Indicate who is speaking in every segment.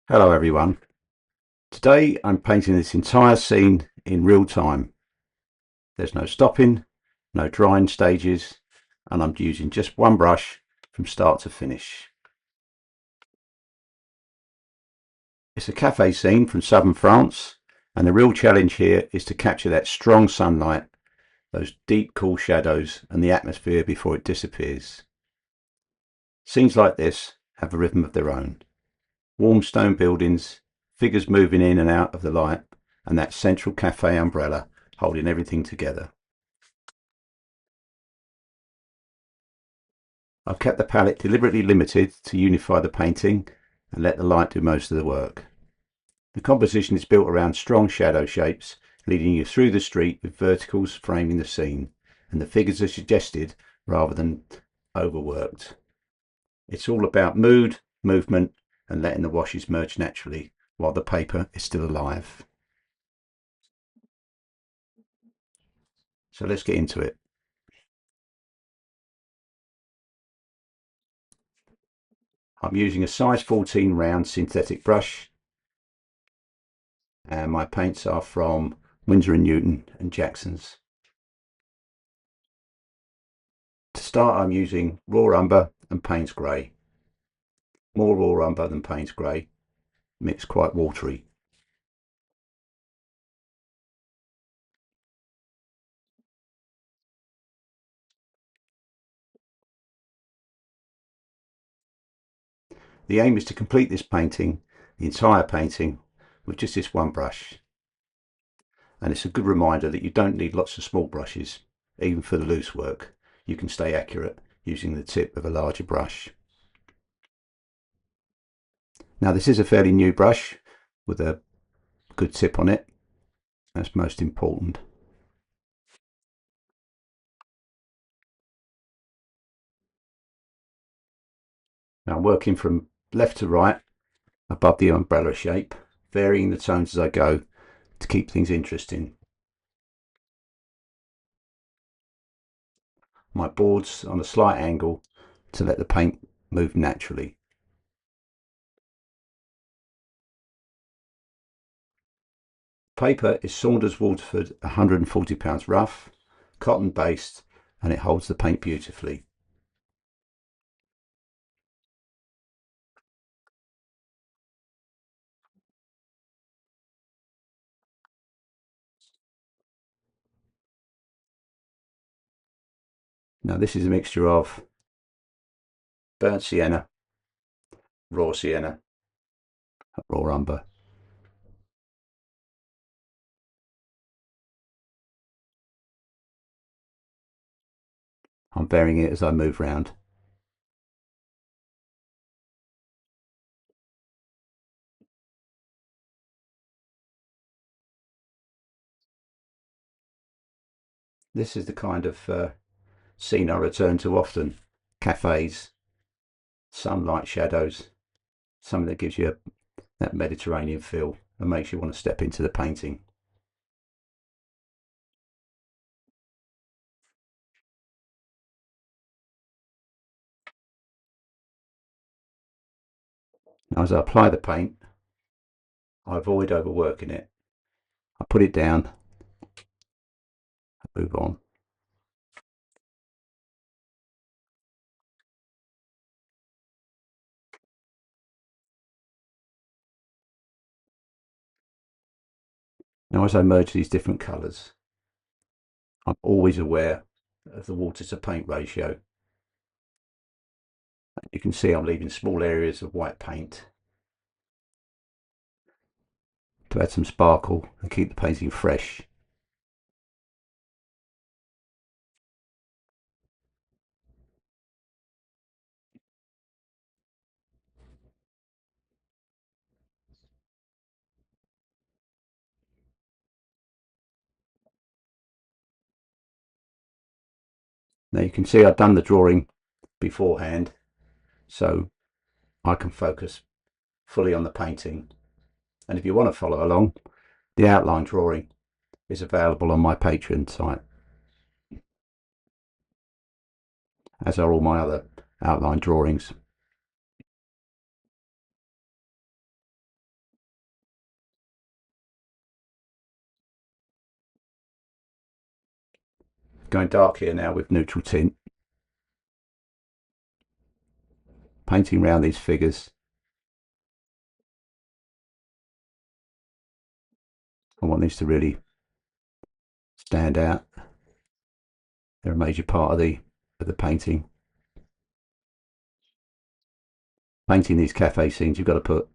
Speaker 1: Hello everyone. Today I'm painting this entire scene in real time. There's no stopping, no drying stages, and I'm using just one brush from start to finish. It's a cafe scene from southern France, and the real challenge here is to capture that strong sunlight, those deep cool shadows and the atmosphere before it disappears. Scenes like this have a rhythm of their own. Warm stone buildings, figures moving in and out of the light, and that central cafe umbrella holding everything together. I've kept the palette deliberately limited to unify the painting and let the light do most of the work. The composition is built around strong shadow shapes, leading you through the street with verticals framing the scene, and the figures are suggested rather than overworked. It's all about mood, movement, and letting the washes merge naturally while the paper is still alive. So let's get into it. I'm using a size 14 round synthetic brush, and my paints are from Winsor & Newton and Jackson's. To start, I'm using raw umber and Payne's grey. More raw umber than Payne's grey, mixed quite watery. The aim is to complete this painting, the entire painting, with just this one brush. And it's a good reminder that you don't need lots of small brushes, even for the loose work. You can stay accurate using the tip of a larger brush. Now this is a fairly new brush with a good tip on it. That's most important. Now I'm working from left to right above the umbrella shape, varying the tones as I go to keep things interesting. My board's on a slight angle to let the paint move naturally. Paper is Saunders Waterford 140 pounds rough, cotton based, and it holds the paint beautifully. Now this is a mixture of burnt sienna, raw sienna, raw umber. I'm varying it as I move round. This is the kind of scene I return to often. Cafes, sunlight, shadows, something that gives you that Mediterranean feel and makes you want to step into the painting. Now as I apply the paint, I avoid overworking it. I put it down, move on. Now as I merge these different colours, I'm always aware of the water to paint ratio. You can see I'm leaving small areas of white paint to add some sparkle and keep the painting fresh. Now you can see I've done the drawing beforehand, so I can focus fully on the painting. And if you want to follow along, the outline drawing is available on my Patreon site, as are all my other outline drawings. Going dark here now with neutral tint, painting around these figures. I want these to really stand out. They're a major part of the painting. Painting these cafe scenes, you've got to put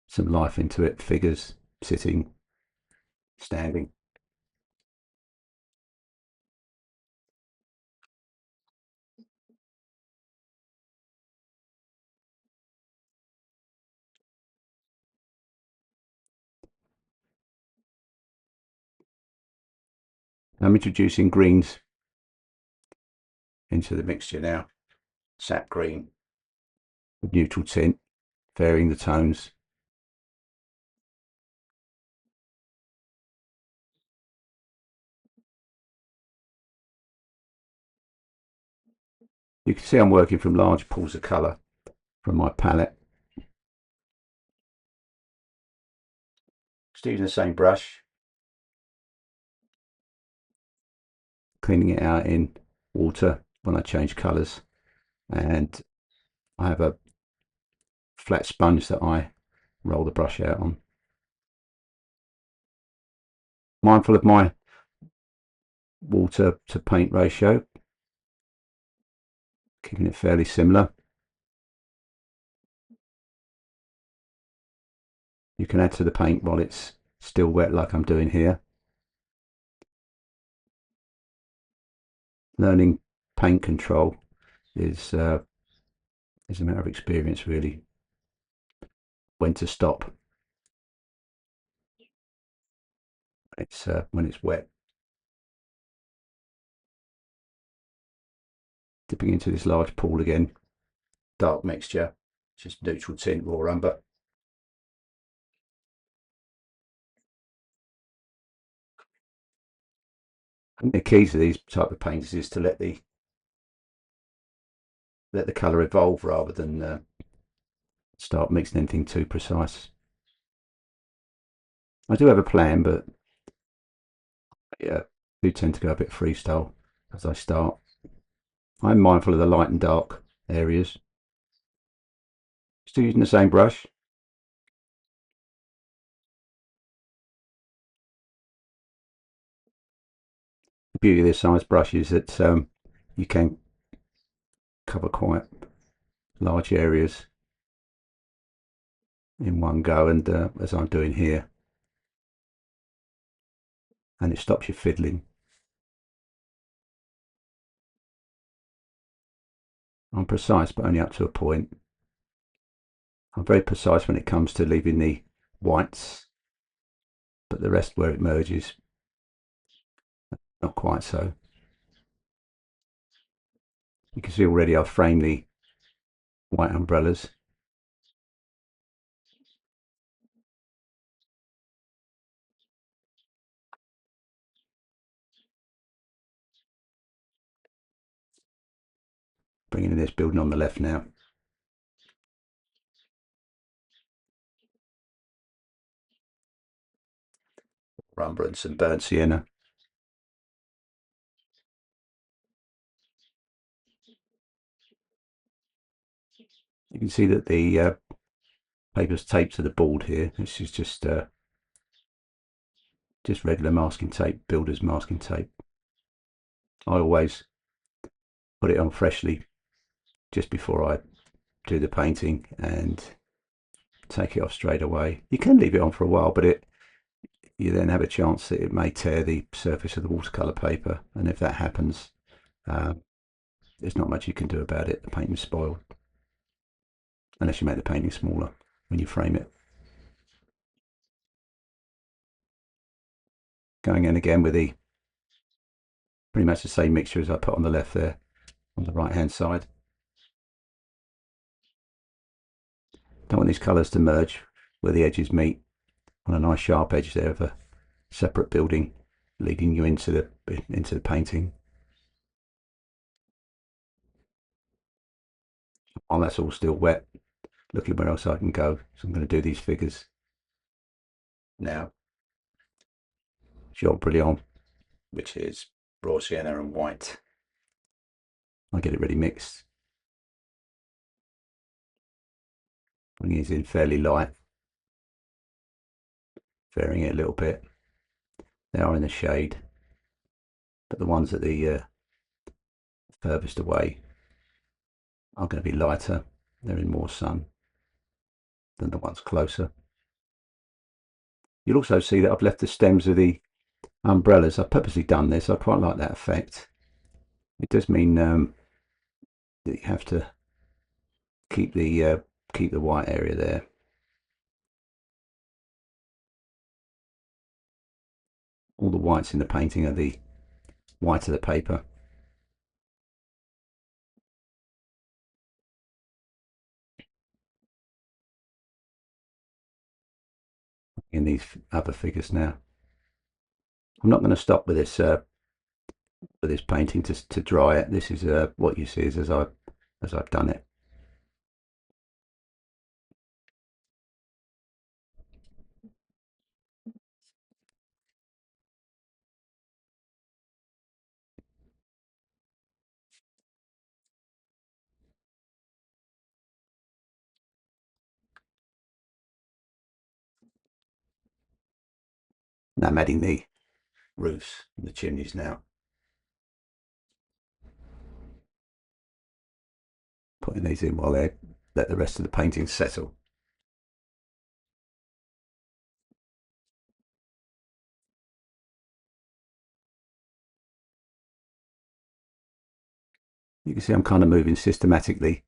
Speaker 1: some life into it. Figures, sitting, standing. I'm introducing greens into the mixture now. Sap green with neutral tint, varying the tones. You can see I'm working from large pools of colour from my palette. Just using the same brush, cleaning it out in water when I change colours, and I have a flat sponge that I roll the brush out on. Mindful of my water to paint ratio, keeping it fairly similar. You can add to the paint while it's still wet, like I'm doing here. Learning paint control is a matter of experience, really. When to stop. It's when it's wet. Dipping into this large pool again. Dark mixture, just neutral tint, raw umber. And the key to these type of paints is to let the colour evolve rather than start mixing anything too precise. I do have a plan, but yeah, I do tend to go a bit freestyle as I start. I'm mindful of the light and dark areas. Still using the same brush. The beauty of this size brush is that you can cover quite large areas in one go, and as I'm doing here, and it stops you fiddling. I'm precise, but only up to a point. I'm very precise when it comes to leaving the whites, but the rest where it merges, not quite so. You can see already I've framed the white umbrellas. Bringing in this building on the left now. Umber and some burnt sienna. You can see that the paper's taped to the board here. This is just regular masking tape, builder's masking tape. I always put it on freshly just before I do the painting and take it off straight away. You can leave it on for a while, but you then have a chance that it may tear the surface of the watercolour paper, and if that happens, there's not much you can do about it. The painting's spoiled, unless you make the painting smaller when you frame it. Going in again with pretty much the same mixture as I put on the left there, on the right hand side. Don't want these colours to merge where the edges meet on a nice sharp edge there of a separate building leading you into the painting. While that's all still wet, looking where else I can go. So I'm going to do these figures now. Jean Brilliant, which is raw sienna and white. I get it ready mixed. Bring these in fairly light, varying it a little bit. They are in the shade, but the ones at the furthest away are going to be lighter. They're in more sun than the ones closer. You'll also see that I've left the stems of the umbrellas. I've purposely done this. I quite like that effect. It does mean that you have to keep the white area there. All the whites in the painting are the white of the paper. In these other figures now. I'm not going to stop with this painting to dry it. This is what you see is as I've done it. Now I'm adding the roofs and the chimneys now. Putting these in while they let the rest of the painting settle. You can see I'm kind of moving systematically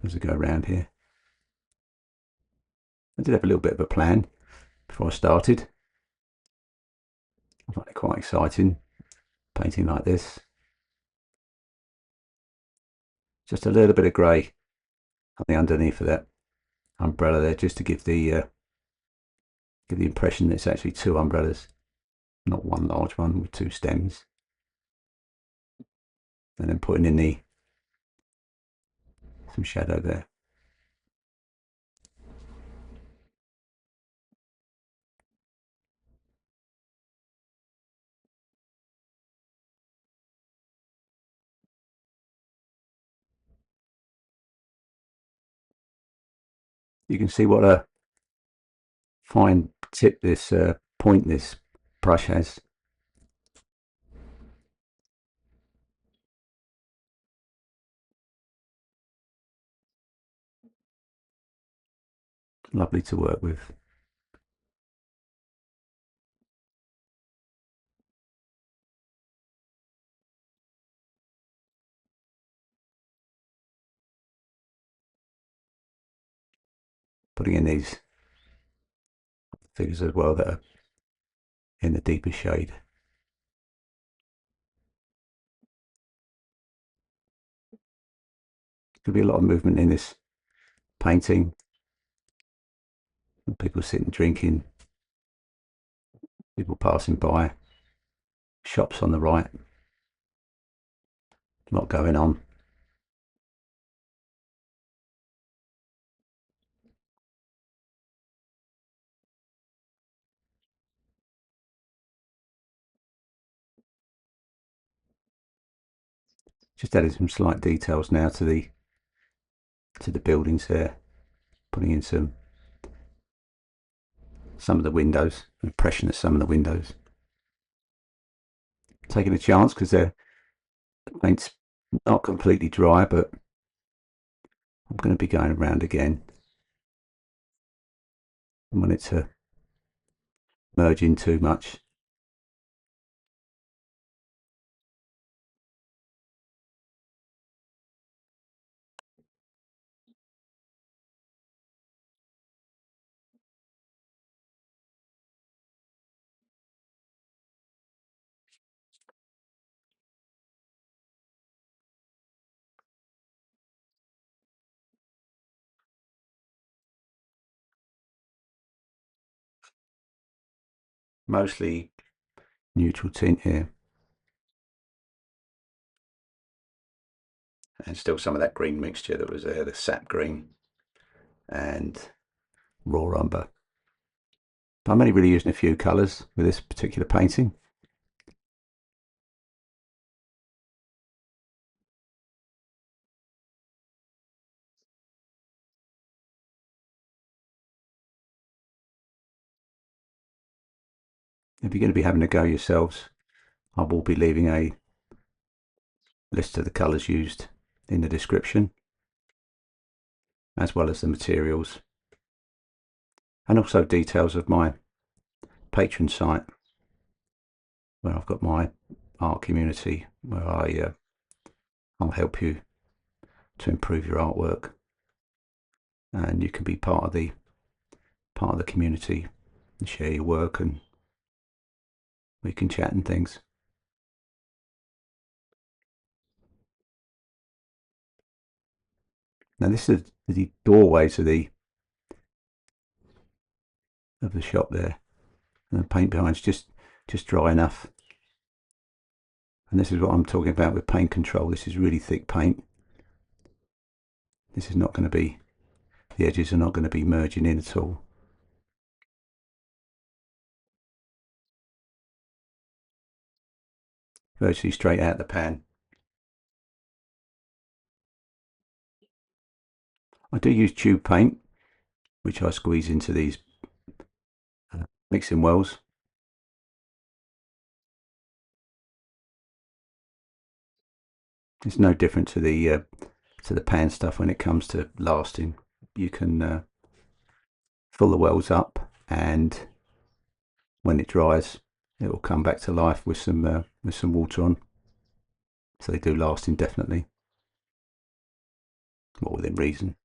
Speaker 1: as I go around here. I did have a little bit of a plan before I started. I find it quite exciting painting like this. Just a little bit of grey on the underneath of that umbrella there, just to give the impression that it's actually two umbrellas, not one large one with two stems. And then putting in some shadow there. You can see what a fine tip this point this brush has. Lovely to work with. Putting in these figures as well that are in the deeper shade. Could be a lot of movement in this painting. People sitting drinking, people passing by, shops on the right, a lot going on. Just adding some slight details now to the buildings there, putting in some of the windows, impression of some of the windows. Taking a chance because the paint's not completely dry, but I'm going to be going around again. I want it to merge in too much. Mostly neutral tint here. And still some of that green mixture that was there, the sap green and raw umber. I'm only really using a few colours with this particular painting. If you're going to be having a go yourselves, I will be leaving a list of the colours used in the description, as well as the materials, and also details of my Patreon site, where I've got my art community, where I'll help you to improve your artwork, and you can be part of the community and share your work, and we can chat and things. Now this is the doorway to the shop there, and the paint behind's just dry enough. And this is what I'm talking about with paint control. This is really thick paint. This is not going to be, the edges are not going to be merging in at all. Virtually straight out the pan. I do use tube paint, which I squeeze into these mixing wells. It's no different to the pan stuff when it comes to lasting. You can fill the wells up, and when it dries, it will come back to life with some water on, so they do last indefinitely, well, within reason.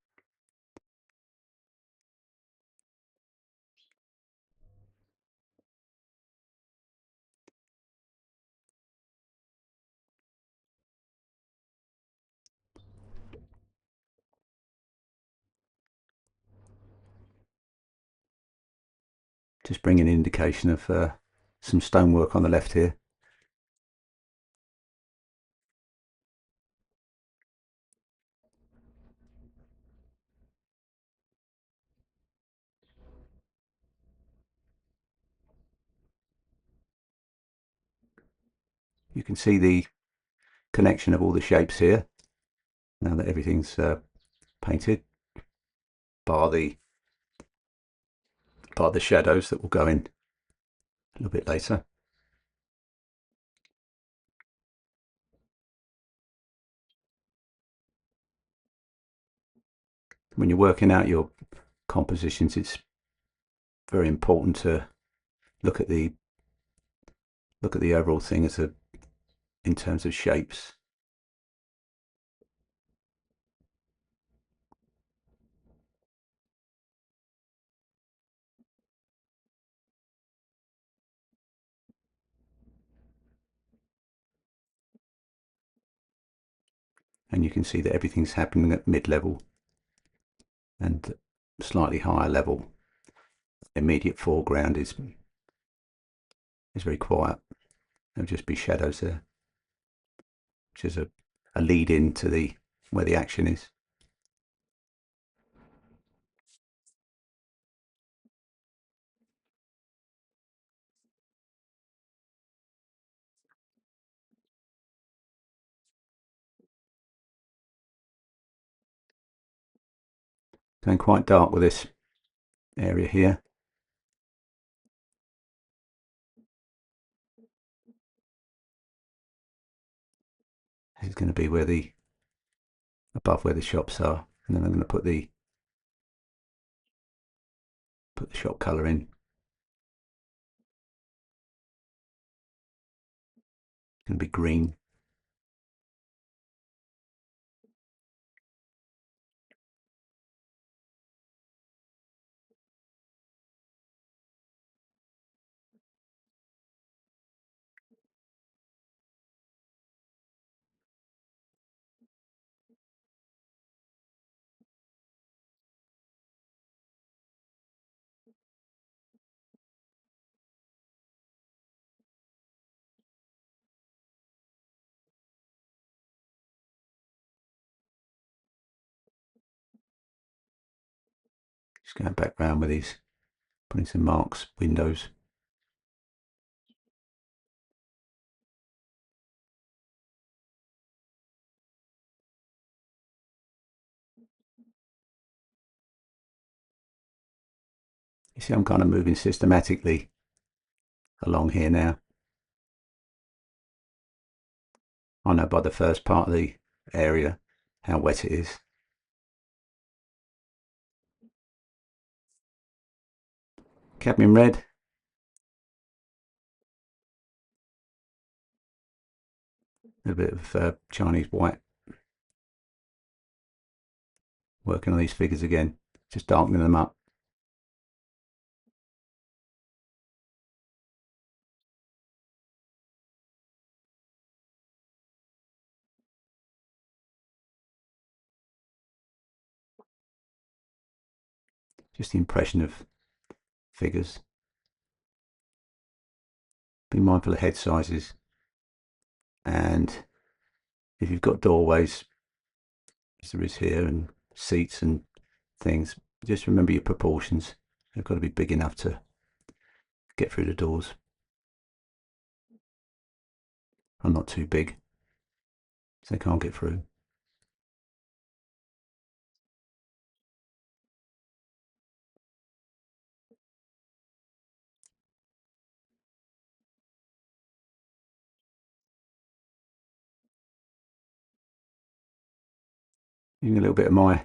Speaker 1: Just bringing an indication of some stonework on the left here. You can see the connection of all the shapes here, now that everything's painted, bar the shadows that will go in a little bit later. When you're working out your compositions, it's very important to look at the overall thing as in terms of shapes. And you can see that everything's happening at mid-level and slightly higher level. Immediate foreground is very quiet. There'll just be shadows there, which is a lead in to where the action is. Going quite dark with this area here. This is going to be above where the shops are, and then I'm going to put the shop colour in. It's going to be green. Just going back round with these, putting some marks, windows. You see, I'm kind of moving systematically along here now. I know by the first part of the area how wet it is. Cadmium red. A bit of Chinese white. Working on these figures again, just darkening them up. Just the impression of figures. Be mindful of head sizes, and if you've got doorways, as there is here, and seats and things, just remember your proportions. They've got to be big enough to get through the doors. I'm not too big, so they can't get through. Using a little bit of my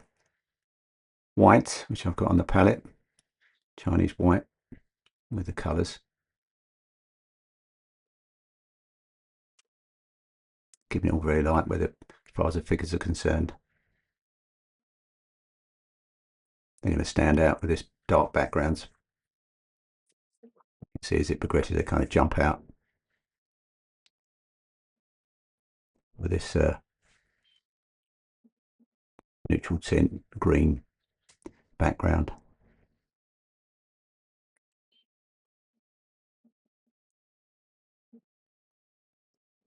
Speaker 1: white, which I've got on the palette, Chinese white, with the colours. Keeping it all very light as far as the figures are concerned. They're going to stand out with this dark backgrounds. You can see as it progresses, they kind of jump out with this neutral tint green background.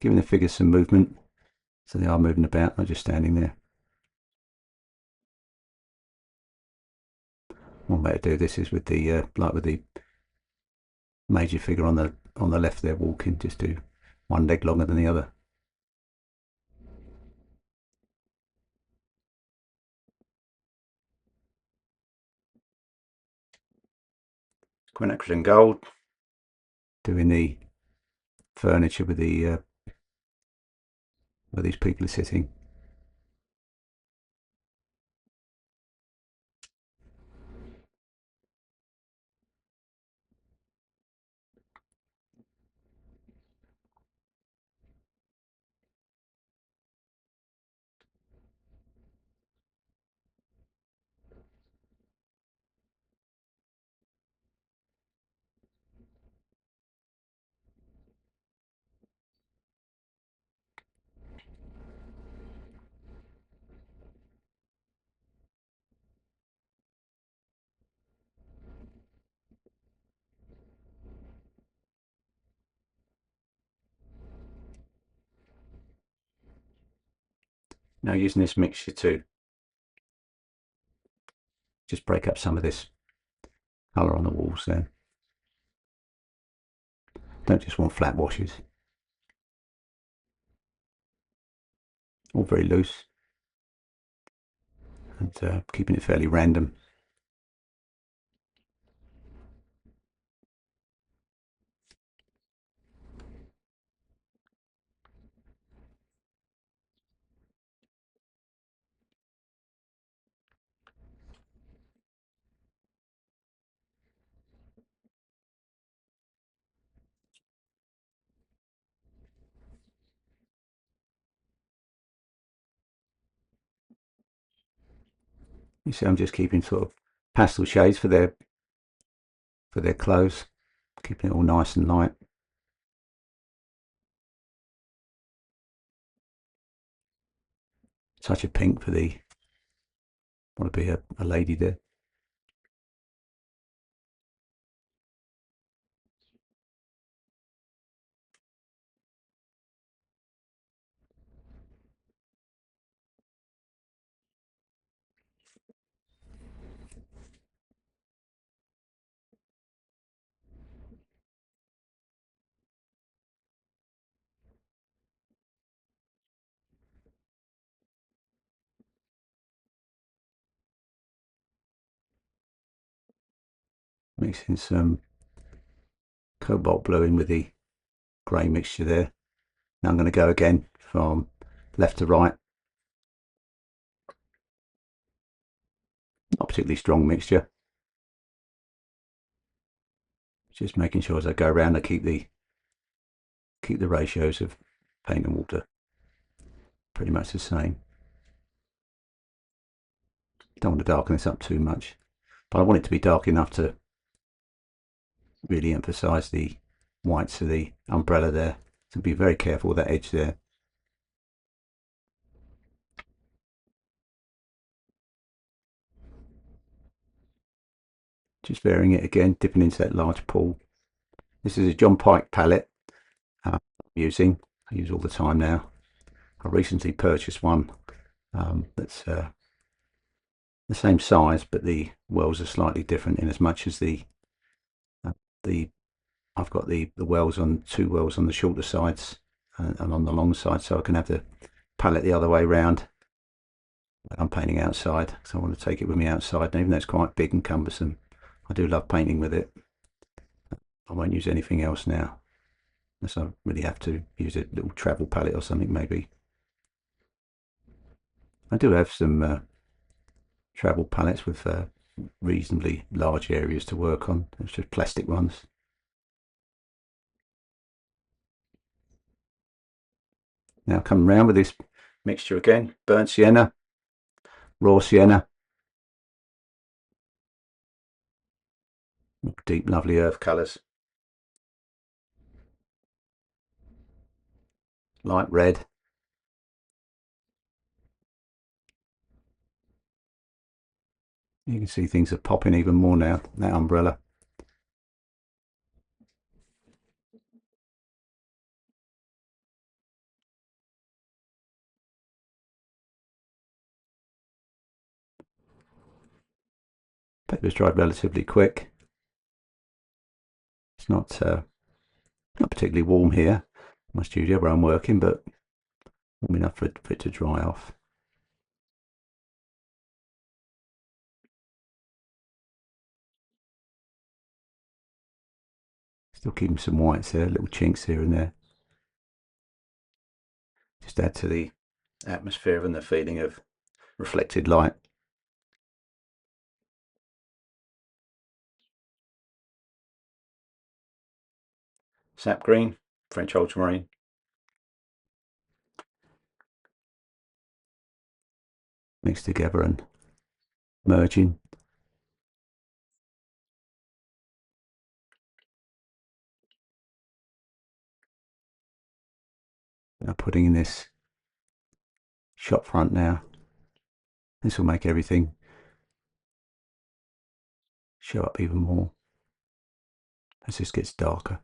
Speaker 1: Giving the figures some movement, so they are moving about, not just standing there. One way to do this is with the like with the major figure on the left there walking, just do one leg longer than the other. Quinacridone and gold, doing the furniture with the where these people are sitting. Now using this mixture to just break up some of this colour on the walls there. Don't just want flat washes. All very loose and keeping it fairly random. You see, I'm just keeping sort of pastel shades for their clothes, keeping it all nice and light. Touch of pink for the want to be a lady there. Mixing some cobalt blue in with the grey mixture there. Now I'm going to go again from left to right. Not particularly strong mixture. Just making sure as I go around I keep the ratios of paint and water pretty much the same. Don't want to darken this up too much, but I want it to be dark enough to really emphasize the whites of the umbrella there. So be very careful with that edge there. Just varying it again, dipping into that large pool. This is a John Pike palette I'm using. I use all the time now. I recently purchased one that's the same size, but the wells are slightly different in as much as the I've got the wells on two wells on the shorter sides and on the long side, so I can have the palette the other way round when I'm painting outside. So I want to take it with me outside, and even though it's quite big and cumbersome, I do love painting with it. I won't use anything else now, unless I really have to use a little travel palette or something maybe. I do have some travel palettes with reasonably large areas to work on. It's just plastic ones. Now come round with this mixture again, burnt sienna, raw sienna, deep lovely earth colours, light red, you can see things are popping even more now, that umbrella. Paper's dried relatively quick. It's not particularly warm here, my studio where I'm working, but warm enough for it to dry off. Still keeping some whites there, little chinks here and there. Just add to the atmosphere and the feeling of reflected light. Sap green, French ultramarine. Mixed together and merging. Now putting in this shop front now. This will make everything show up even more as this gets darker.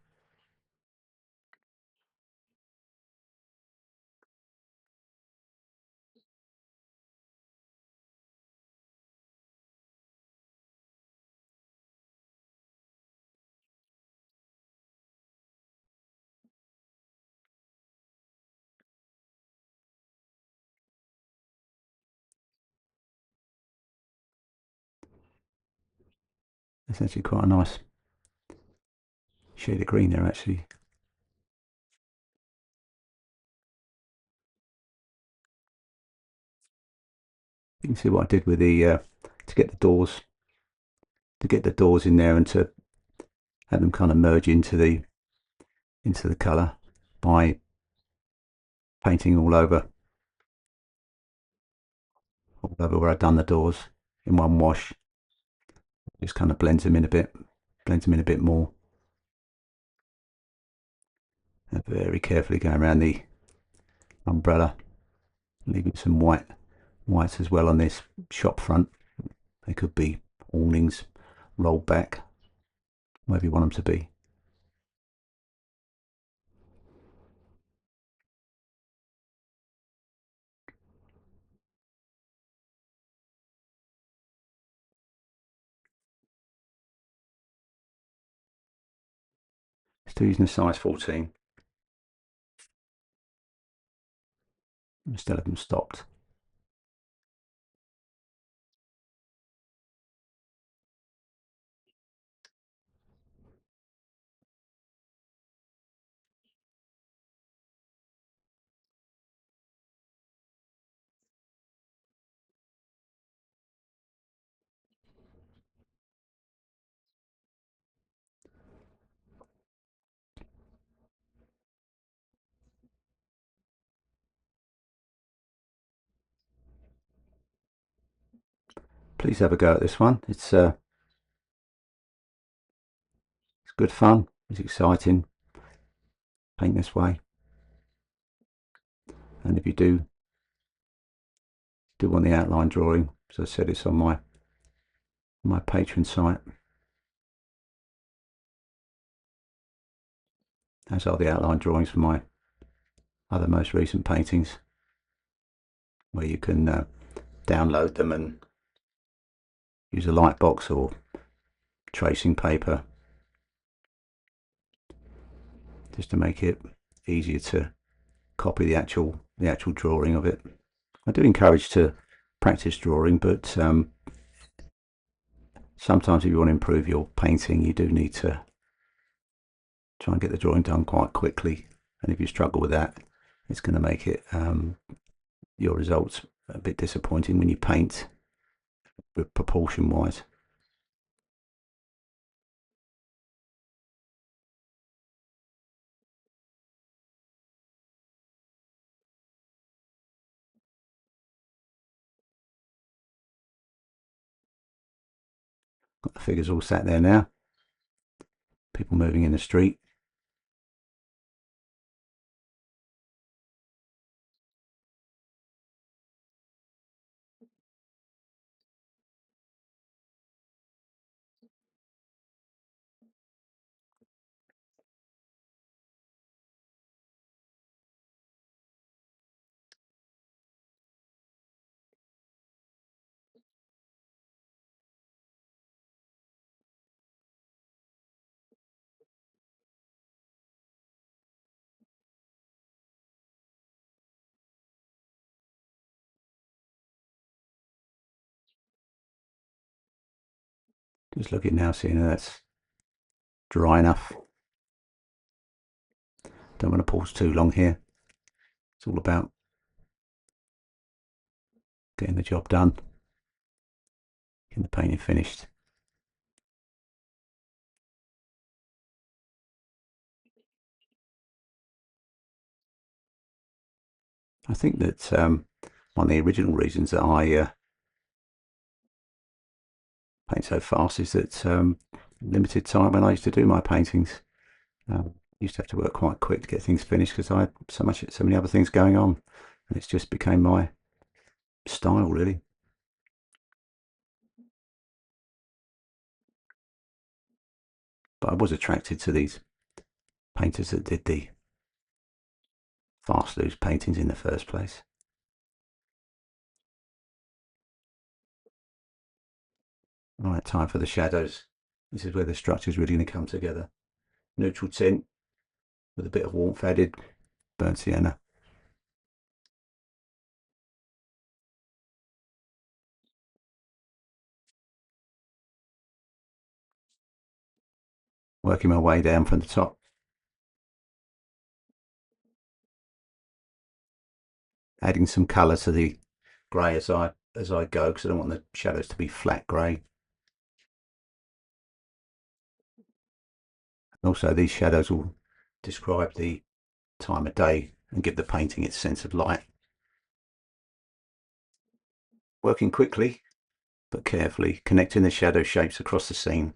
Speaker 1: It's actually quite a nice shade of green there actually. You can see what I did with the to get the doors in there and to have them kind of merge into the colour by painting all over where I've done the doors in one wash. Just kind of blends them in a bit more. And very carefully going around the umbrella, leaving some whites as well on this shop front. They could be awnings rolled back, wherever you want them to be. Still using a size 14. Still have them stopped. Please have a go at this one. It's good fun. It's exciting. Paint this way. And if you do want the outline drawing, as I said, it's on my Patreon site, as are the outline drawings for my other most recent paintings, where you can download them and use a light box or tracing paper just to make it easier to copy the actual drawing of it. I do encourage to practice drawing, but sometimes if you want to improve your painting, you do need to try and get the drawing done quite quickly, and if you struggle with that, it's going to make it your results a bit disappointing when you paint with proportion wise. Got the figures all sat there now, people moving in the street. Just looking now, seeing that's dry enough. Don't want to pause too long here. It's all about getting the job done, getting the painting finished. I think that one of the original reasons that I paint so fast is that limited time when I used to do my paintings. Used to have to work quite quick to get things finished because I had so many other things going on, and it's just became my style really. But I was attracted to these painters that did the fast loose paintings in the first place. Right, time for the shadows. This is where the structure is really going to come together. Neutral tint with a bit of warmth added, burnt sienna. Working my way down from the top. Adding some colour to the grey as I go, because I don't want the shadows to be flat grey. Also, these shadows will describe the time of day and give the painting its sense of light. Working quickly but carefully, connecting the shadow shapes across the scene.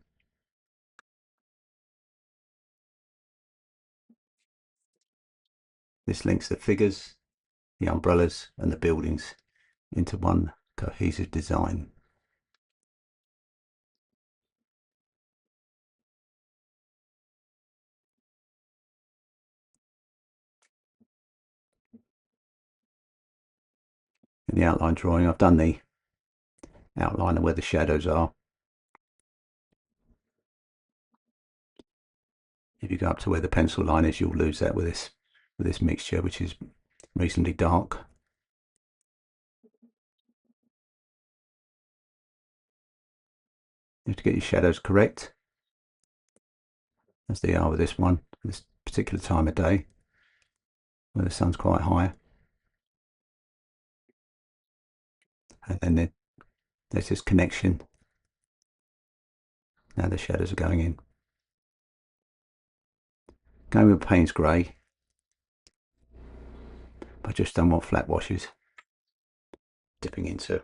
Speaker 1: This links the figures, the umbrellas and the buildings into one cohesive design. In the outline drawing, I've done the outline of where the shadows are. If you go up to where the pencil line is, you'll lose that with this mixture, which is reasonably dark. You have to get your shadows correct, as they are with this one, this particular time of day, where the sun's quite high. And then there's this connection. Now the shadows are going in. Going with Payne's grey, but just don't want flat washes. Dipping into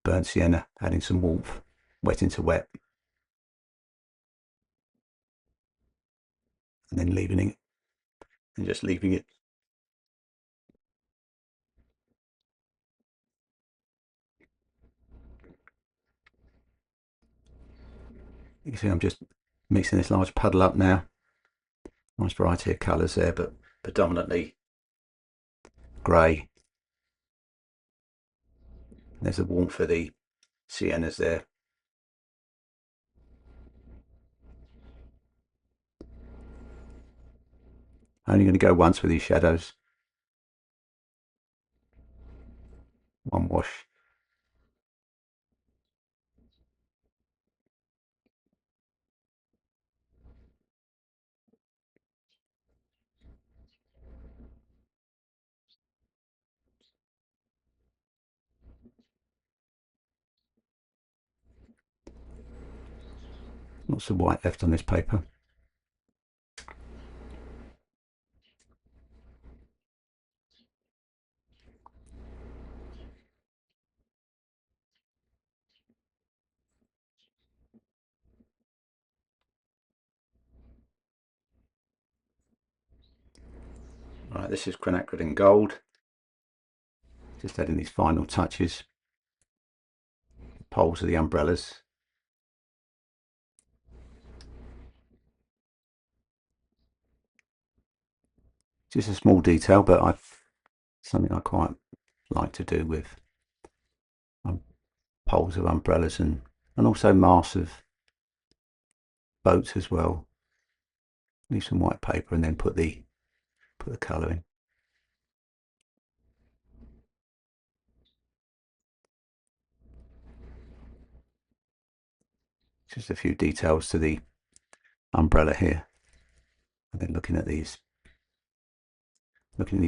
Speaker 1: burnt sienna, adding some warmth, wet into wet, and then leaving it, and just leaving it. You can see I'm just mixing this large puddle up now. Nice variety of colours there, but predominantly grey. There's the warmth for the siennas there. Only going to go once with these shadows. One wash. Lots of white left on this paper. Right, this is quinacridone in gold. Just adding these final touches. Poles of the umbrellas. Just a small detail, but something I quite like to do with poles of umbrellas and also masts of boats as well. Leave some white paper and then put the colour in. Just a few details to the umbrella here, and then looking at these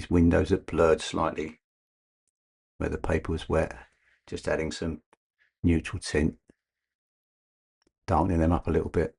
Speaker 1: windows that blurred slightly where the paper was wet, just adding some neutral tint, darkening them up a little bit.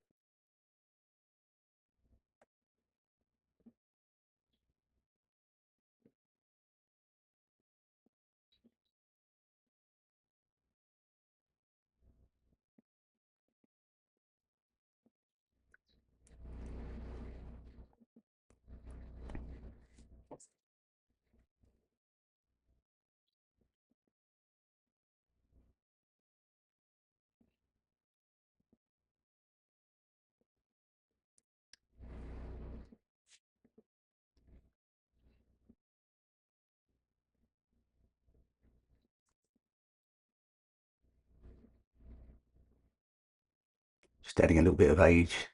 Speaker 1: Just adding a little bit of age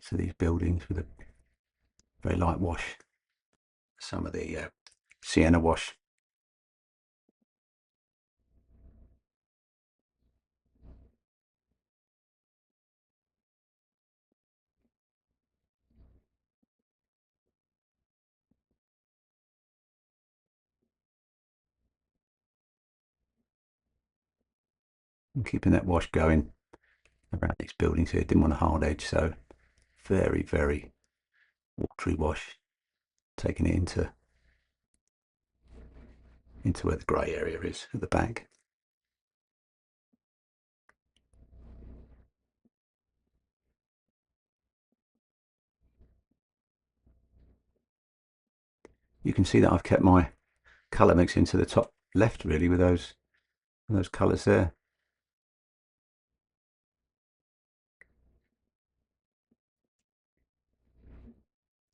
Speaker 1: to these buildings with a very light wash. Some of the sienna wash. And keeping that wash going around these buildings here. Didn't want a hard edge, so very, very watery wash. Taking it into where the grey area is at the back. You can see that I've kept my colour mix into the top left really with those colours there.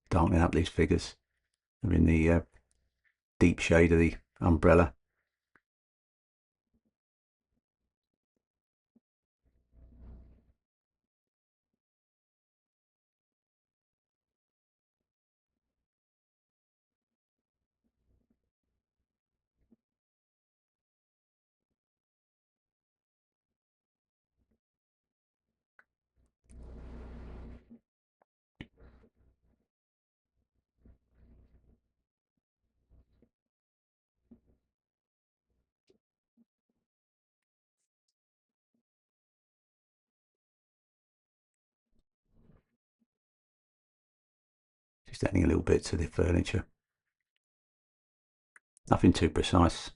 Speaker 1: Darkening up these figures. They're in the deep shade of the umbrella. Just adding a little bit to the furniture. Nothing too precise.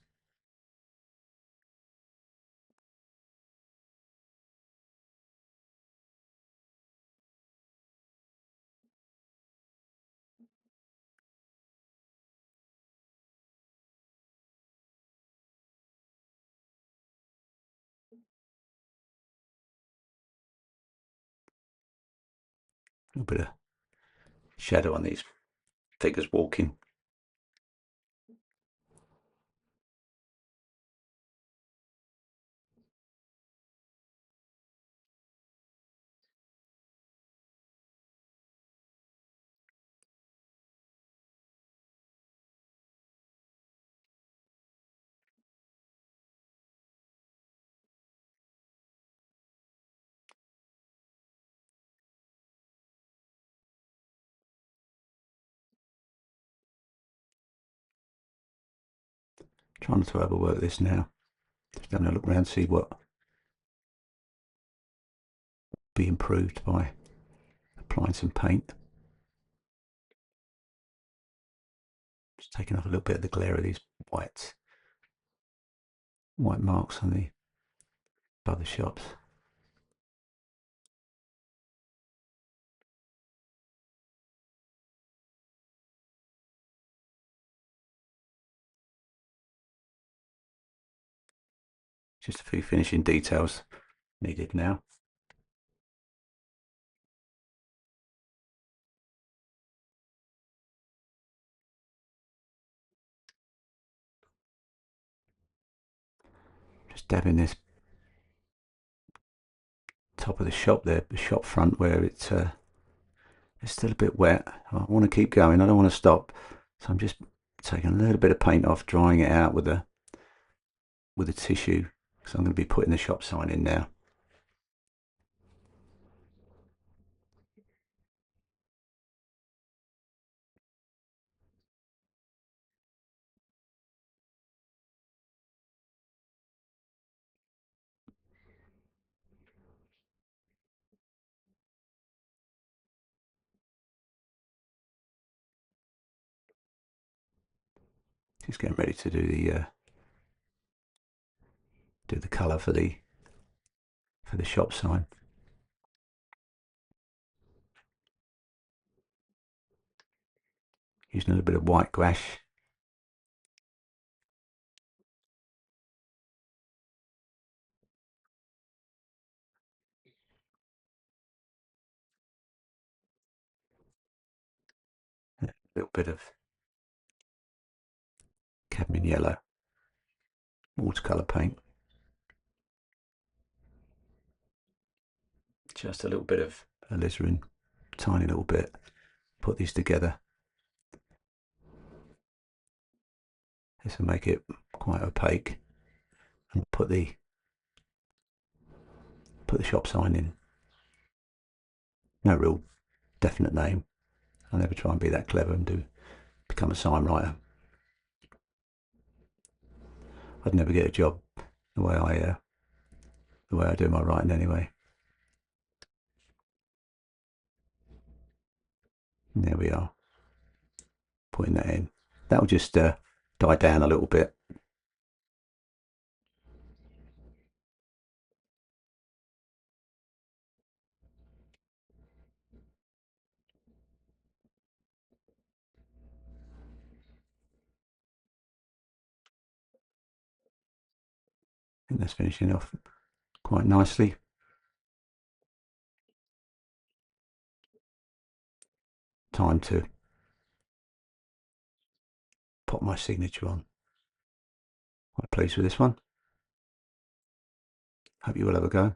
Speaker 1: A little bit of shadow on these figures walking. Trying to overwork this now. Just having a look around, see what be improved by applying some paint. Just taking off a little bit of the glare of these white marks on the above the shops. Just a few finishing details needed now. Just dabbing this top of the shop there, the shop front, where it's still a bit wet. I want to keep going, I don't want to stop, so I'm just taking a little bit of paint off, drying it out with a tissue. So I'm going to be putting the shop sign in now. Just getting ready to do the colour for the shop sign. Using a little bit of white gouache. A little bit of cadmium yellow, watercolour paint. Just a little bit of alizarin, tiny little bit. Put these together. This will make it quite opaque. And put the shop sign in. No real definite name. I'll never try and be that clever and become a sign writer. I'd never get a job the way I do my writing anyway. And there we are, putting that in. That'll just die down a little bit. I think that's finishing off quite nicely. Time to pop my signature on. Quite pleased with this one. Hope you will have a go.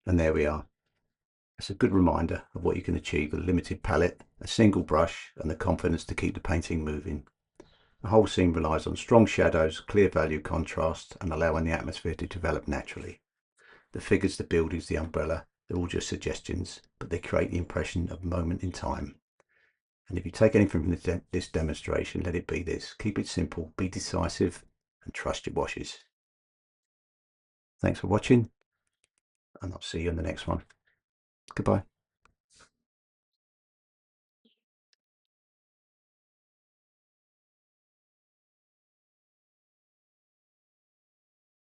Speaker 1: And there we are. It's a good reminder of what you can achieve with a limited palette, a single brush, and the confidence to keep the painting moving. The whole scene relies on strong shadows, clear value contrast, and allowing the atmosphere to develop naturally. The figures, the buildings, the umbrella, they're all just suggestions, but they create the impression of a moment in time. And if you take anything from this demonstration, let it be this. Keep it simple, be decisive, and trust your washes. Thanks for watching, and I'll see you in the next one. Goodbye.